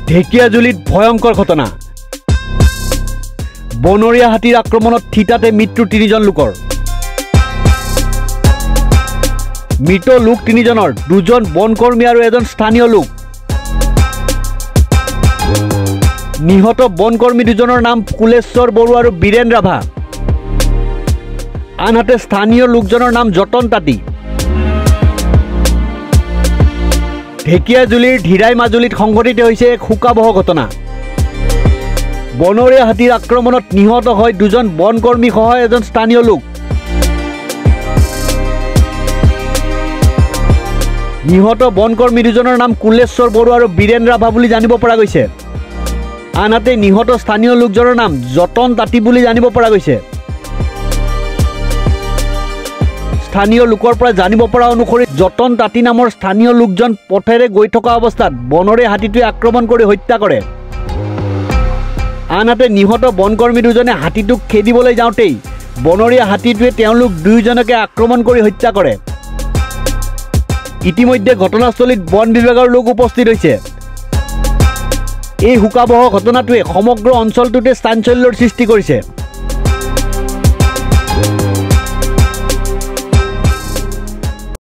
ঢেকিয়াজুলিত ভয়ঙ্কৰ ঘটনা বনৰীয়া হাতীৰ আক্ৰমণত থিতাতে মৃত্যু 3 জন লোকৰ মৃত লোক 3 জনৰ 2 জন বনকৰ্মী আৰু এজন স্থানীয় লোক নিহত বনকৰ্মী 2 জনৰ নাম কুলেশ্বৰ বৰুৱা আৰু বীৰেন ৰাভা আনহাতে স্থানীয় লোকজনৰ নাম যতন তাঁতী ঢেকিয়াজুলিৰ ধিৰাই মাজুলীত সংঘটিত হৈছে এক শোকাবহ ঘটনা বনৰীয়া হাতীৰ আক্ৰমণত নিহত হয় 2 জন বনকৰ্মী সহ এজন স্থানীয় লোক নিহত বনকৰ্মী 2 জনৰ নাম কুলেশ্বৰ বৰুৱা আৰু বীৰেন ৰাভা বুলি জানিব পৰা গৈছে আনহাতে নিহত স্থানীয় লোকজনৰ নাম যতন তাঁতী বুলি জানিব পৰা গৈছে স্থানীয় লোকৰ পৰা জানিব পৰা অনুসৰি যতন তাঁতী নামৰ স্থানীয় লোকজন পথেৰে গৈ থকা অৱস্থাত বনৰীয়া হাতীটোৱে আক্ৰমণ কৰি হত্যা কৰে আনহাতে নিহত বনকৰ্মী 2 জনে হাতীটোক খেদিবলৈ যাওঁতেই বনৰীয়া হাতীটোৱে তেওঁলোক 2 জনকে আক্ৰমণ কৰি হত্যা কৰে ইতিমধ্যে ঘটনাস্থলীত বন বিভাগৰ লোক উপস্থিত হৈছে এই শোকাবহ ঘটনাটোৱে সমগ্ৰ অঞ্চলটোতে চাঞ্চল্যৰ সৃষ্টি কৰিছে